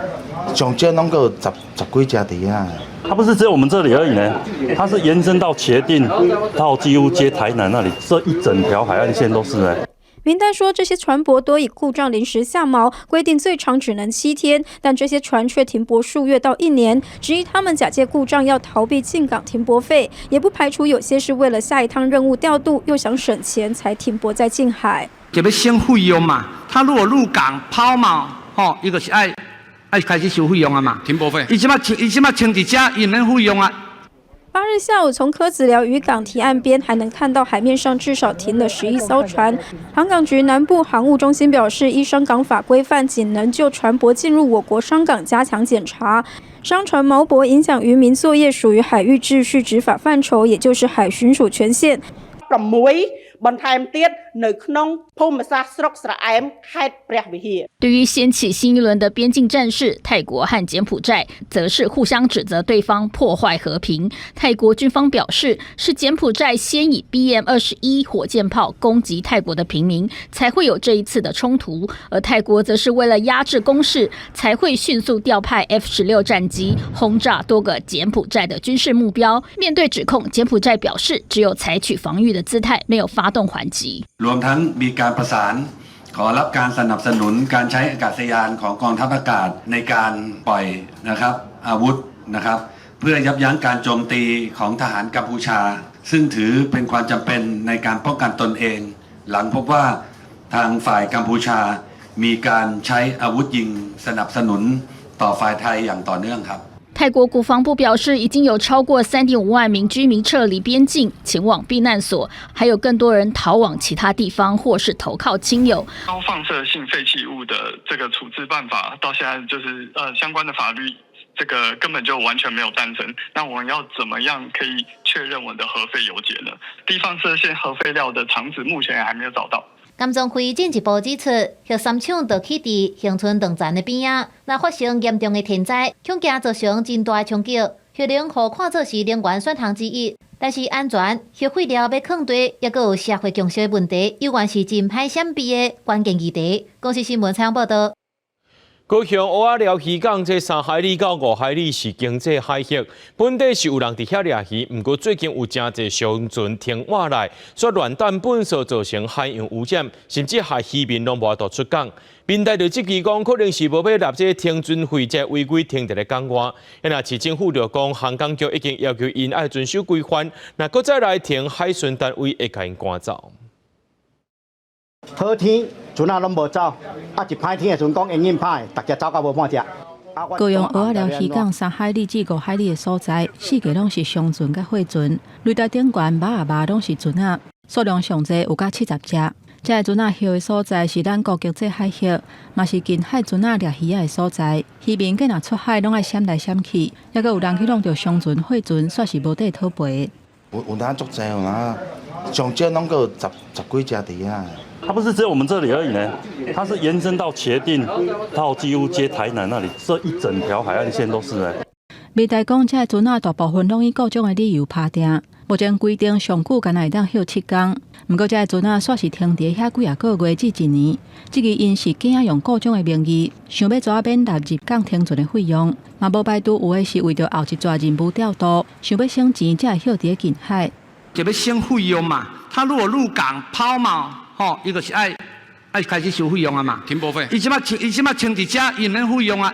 上少拢有十几只伫啊。它不是只有我们这里而已呢，它是延伸到茄萣，到几乎接台南那里，这一整条海岸线都是呢。民代说，这些船舶多以故障临时下锚，规定最长只能7天，但这些船却停泊数月到1年，质疑他们假借故障要逃避进港停泊费，也不排除有些是为了下一趟任务调度，又想省钱才停泊在近海。就要先费用嘛，他如果入港抛锚，伊就是爱开始收费用啊嘛，停泊费。伊即马清一只，伊免费用啊。8日下午，从柯子寮渔港堤岸边还能看到海面上至少停了11艘船。航港局南部航务中心表示，依商港法规范，仅能就船舶进入我国商港加强检查。商船锚泊影响渔民作业，属于海域秩序执法范畴，也就是海巡署权限。对于掀起新一轮的边境战事，泰国和柬埔寨则是互相指责对方破坏和平。泰国军方表示，是柬埔寨先以 BM-21 火箭炮攻击泰国的平民，才会有这一次的冲突。而泰国则是为了压制攻势，才会迅速调派 F-16战机轰炸多个柬埔寨的军事目标。面对指控，柬埔寨表示只有采取防御的姿态，没有发动还击。รวมทั้งมีการประสานขอรับการสนับสนุนการใช้อากาศยานของกองทัพอากาศในการปล่อยนะครับอาวุธนะครับเพื่อยับยั้งการโจมตีของทหารกัมพูชาซึ่งถือเป็นความจำเป็นในการป้องกันตนเองหลังพบว่าทางฝ่ายกัมพูชามีการใช้อาวุธยิงสนับสนุนต่อฝ่ายไทยอย่างต่อเนื่องครับ泰国国防部表示，已经有超过3.5万名居民撤离边境，前往避难所，还有更多人逃往其他地方或是投靠亲友。高放射性废弃物的这个处置办法，到现在就是相关的法律，这个根本就完全没有诞生。那我们要怎么样可以确认我的核废油解呢？低放射性核废料的厂址目前还没有找到。甘总会进一步指出，核三厂就起伫恒春动站的边仔，若发生严重的天灾，恐惊造成真大冲击。核能互看作是能源选项之一，但是安全、核废料要放地，也佫有社会共识的问题，有关是真歹闪避的关键议题。公司新闻采访报道。高雄蚵仔寮渔港这3海里到5海里是经济海域，本地是有人伫遐掠鱼，不过最近有真侪商船停换来，所乱弹本所造成海洋污染，甚至害渔民拢无法度出港。民代就质疑讲，可能是无要纳这停船费，才违规停伫咧港外。那市政府就讲，航港局已经要求因爱遵守规范，那搁再来停海巡单位会甲因赶走。好天船啊拢无走，一歹天的时阵讲营运歹，大家走到无半只。高雄蚵仔寮渔港3海里至5海里的所在，四界拢是商船甲货船，雷达顶悬码拢是船仔，数量上侪有甲70只。这个船仔钓的所在是咱国境际海域，嘛是近海船仔掠鱼的所在。渔民计若出海拢爱闪来闪去，也佫有人去弄着商船、货船，煞是无地讨赔。有单足济啦，上少拢有十几只伫啊。它不是只有我们这里而已呢，它是延伸到茄萣，到几乎接台南那里，这一整条海岸线都是呢。未代讲，这船仔大部分拢以各种的理由拍定，目前规定上久敢若会当休7天。不过，这船仔煞是停伫遐几个月至1年，即个因是惊用各种的名义，想要抓免纳入港停船的费用，嘛无排除有的是为着后一撮任务调度，想要省钱才会休伫近海。就要省费用嘛，他如果入港抛锚。伊就是爱开始收费用啊嘛，停泊费。伊即马清一只，伊免费用啊。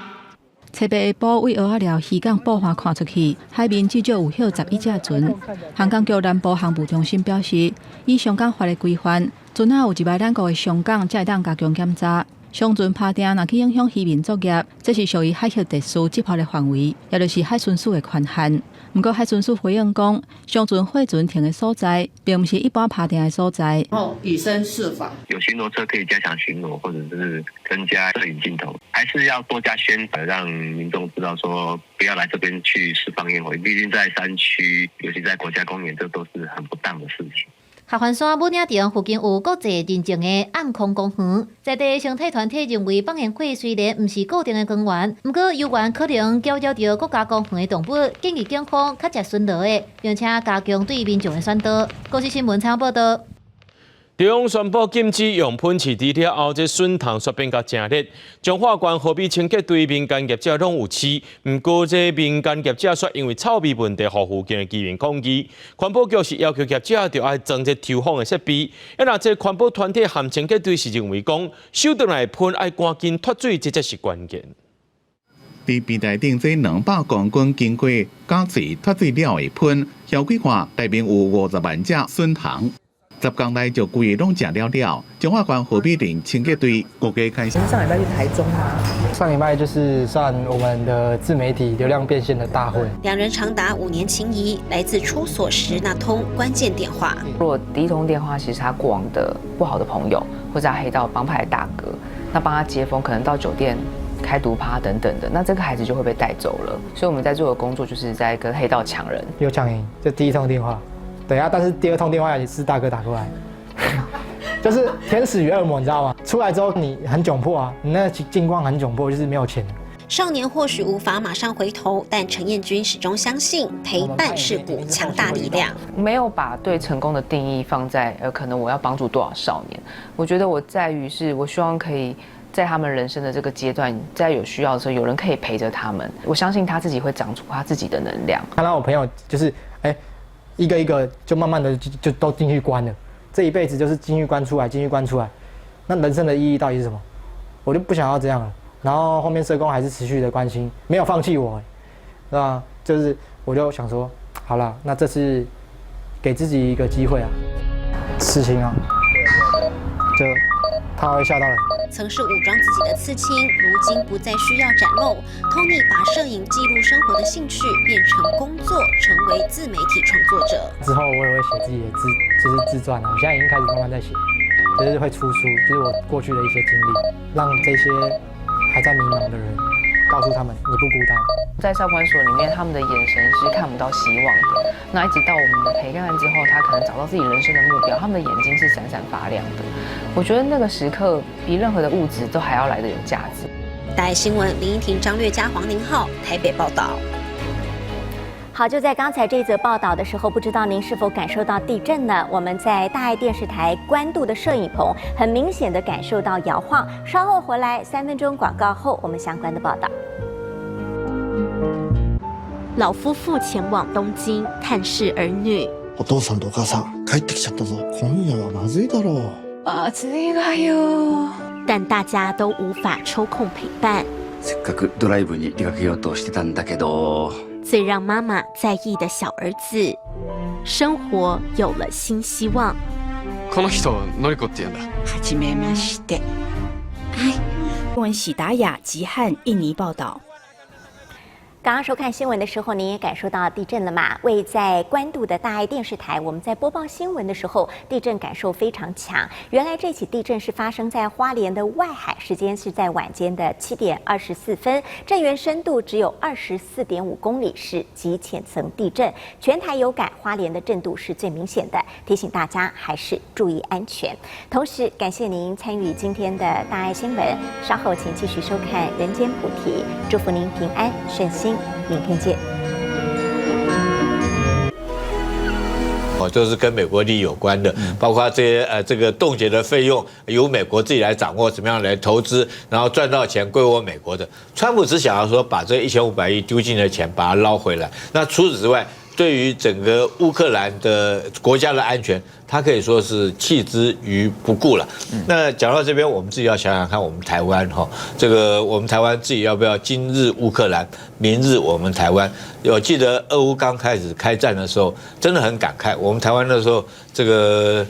七八下晡为蚵仔寮渔港捕虾看出去，海面至少有休11只船。航港局南部航务中心表示，以上港法的规范，船仔有入来咱国的上港，才会当加强检查。商船拍定若去影响渔民作业，这是属于海域特殊执法的范围，也就是海巡署的权限。不过海巡署回应讲，商船货船停的所在，并不是一般拍定的所在。以身试法，有巡逻车可以加强巡逻，或者是增加摄影镜头，还是要多加宣传，让民众知道说不要来这边去释放烟火。毕竟在山区，尤其在国家公园，这都是很不当的事情。合欢山武岭町附近有国际认证的暗空公园，在地生态团体认为放烟火虽然不是固定的光源，不过游园可能搅扰到国家公园的动物，建议警方较节巡逻的，并且加强对民众的宣导。国际新闻采访报道。中央宣布禁止用喷气除了后，这顺堂煞变甲正烈。彰化县河滨清洁队民间业者拢有饲，不过这民间业者却因为臭味问题，互附近的居民抗议。环保局是要求业者着爱装这抽风的设备。那这环保团体和清洁队是认为讲，收倒来喷爱赶紧脱水，这才是关键。伫平台顶这200公斤经过加水脱水了的喷，消费看内面有50万只笋糖。10天内就规个拢食了了。彰化县河滨林清洁队国家开始。上礼拜去台中吗？上礼拜就是算我们的自媒体流量变现的大会。两人长达5年情谊，来自出所时那通关键电话。如果第一通电话其实他过往的不好的朋友，或者他黑道帮派的大哥，那帮他接风，可能到酒店开毒趴等等的，那这个孩子就会被带走了。所以我们在做的工作就是在跟黑道抢人。有抢赢，就第一通电话。对啊，但是第2通电话也是大哥打过来，就是天使与恶魔，你知道吗？出来之后你很窘迫啊，你那境况很窘迫，就是没有钱。少年或许无法马上回头，但陈彦君始终相信陪伴是股强大力量。没有把对成功的定义放在可能我要帮助多少少年，我觉得我在于是我希望可以在他们人生的这个阶段，在有需要的时候，有人可以陪着他们。我相信他自己会长出他自己的能量。看到我朋友就是一个一个就慢慢的就都进去关了，这一辈子就是进去关出来，进去关出来。那人生的意义到底是什么？我就不想要这样了。然后后面社工还是持续的关心，没有放弃我，对吧？就是我就想说，好了，那这次给自己一个机会啊，刺青啊，就他会吓到人。曾是武装自己的刺青，如今不再需要展露。Tony 把摄影记录生活的兴趣变成工作，成为自媒体创作者。之后我也会写自己的就是自传了，我现在已经开始慢慢在写，就是会出书，就是我过去的一些经历，让这些还在迷茫的人告诉他们你不孤单。在少管所里面，他们的眼神是看不到希望的。那一直到我们的陪伴之后，他可能找到自己人生的目标，他们的眼睛是闪闪发亮的。我觉得那个时刻比任何的物质都还要来得有价值。大爱新闻林依婷、张略佳、黄宁浩台北报道。好，就在刚才这一则报道的时候，不知道您是否感受到地震呢？我们在大爱电视台关渡的摄影棚，很明显的感受到摇晃。稍后回来3分钟广告后，我们相关的报道。老夫妇前往东京探视儿女。お父さんとお母さん帰ってきちゃったぞ。今夜はまずいだろう。暑いわよ。但大家都无法抽空陪伴。せっかくドライブに出かけようとしてたんだけど。最让妈妈在意的小儿子，生活有了新希望。この人のりこって言うんだ。はじめまして。新闻喜达雅吉汉印尼报道。刚刚收看新闻的时候，您也感受到地震了吗？位在关渡的大爱电视台，我们在播报新闻的时候，地震感受非常强。原来这起地震是发生在花莲的外海，时间是在晚间的7点24分，震源深度只有24.5公里，是极浅层地震。全台有感，花莲的震度是最明显的，提醒大家还是注意安全。同时，感谢您参与今天的大爱新闻，稍后请继续收看《人间菩提》，祝福您平安顺心。明天见。都是跟美国利益有关的，包括这些这个冻结的费用由美国自己来掌握，怎么样来投资，然后赚到钱归我美国的。川普只想要说把这1500亿丢进的钱把它捞回来。那除此之外，对于整个乌克兰的国家的安全，他可以说是弃之于不顾了。那讲到这边，我们自己要想想看，我们台湾哈，这个我们台湾自己要不要今日乌克兰，明日我们台湾？我记得俄乌刚开始开战的时候，真的很感慨。我们台湾那时候，这个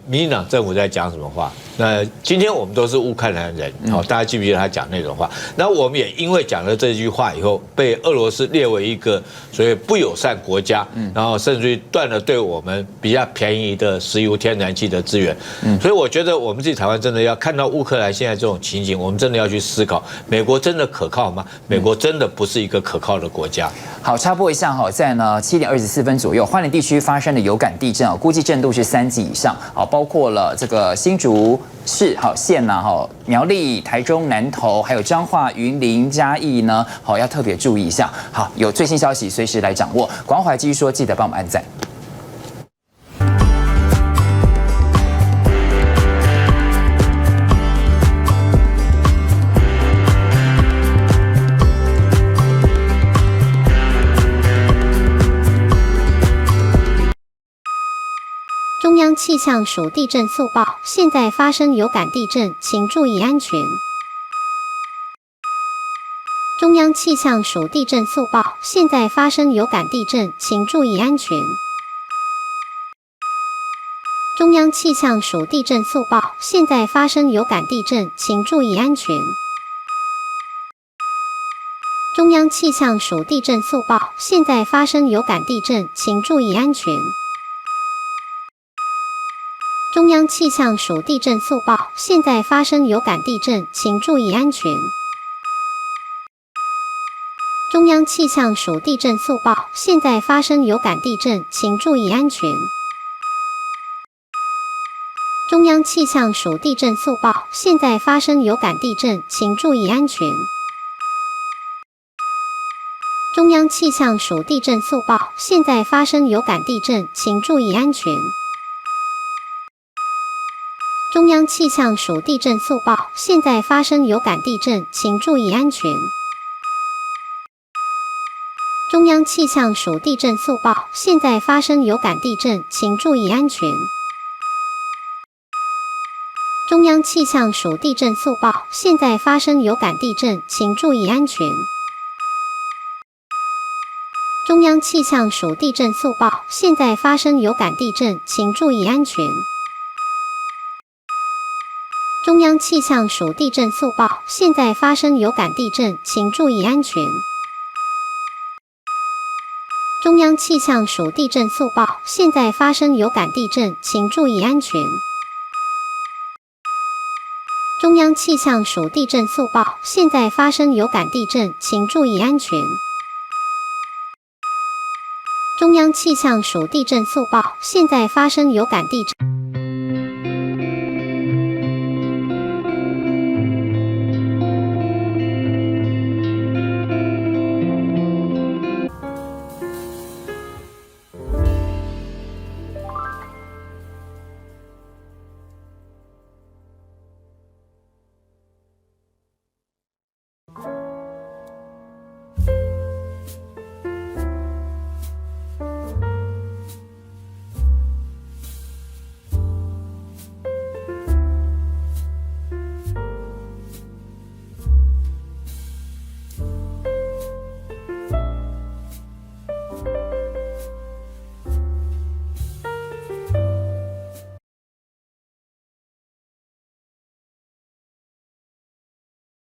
民进党政府在讲什么话？那今天我们都是乌克兰人，好，大家记不记得他讲那种话？那我们也因为讲了这句话以后，被俄罗斯列为一个所谓不友善国家，然后甚至于断了对我们比较便宜的石油、天然气的资源。所以我觉得我们自己台湾真的要看到乌克兰现在这种情形，我们真的要去思考：美国真的可靠吗？美国真的不是一个可靠的国家。好，插播一下哈，在呢7点24分左右，花莲地区发生的有感地震啊，估计震度是3级以上，好，包括了这个新竹市好县呐，好苗栗、台中、南投，还有彰化、云林、嘉义呢，好要特别注意一下。好，有最新消息随时来掌握。广华继续说，记得帮我们按赞。中央气象署地震速报：现在发生有感地震，请注意安全。中央气象署地震速报：现在发生有感地震，请注意安全。中央气象署地震速报：现在发生有感地震，请注意安全。中央气象署地震速报：现在发生有感地震，请注意安全。中央气象署地震速报：现在发生有感地震，请注意安全。中央气象署地震速报：现在发生有感地震，请注意安全。中央气象署地震速报：现在发生有感地震，请注意安全。中央气象署地震速报：现在发生有感地震，请注意安全。中央气象署地震速报：现在发生有感地震，请注意安全。中央气象署地震速报：现在发生有感地震，请注意安全。中央气象署地震速报：现在发生有感地震，请注意安全。中央气象署地震速报：现在发生有感地震，请注意安全。中央气象署地震速报：现在发生有感地震，请注意安全。中央气象署地震速报：现在发生有感地震，请注意安全。中央气象署地震速报：现在发生有感地震，请注意安全。中央气象署地震速报：现在发生有感地震。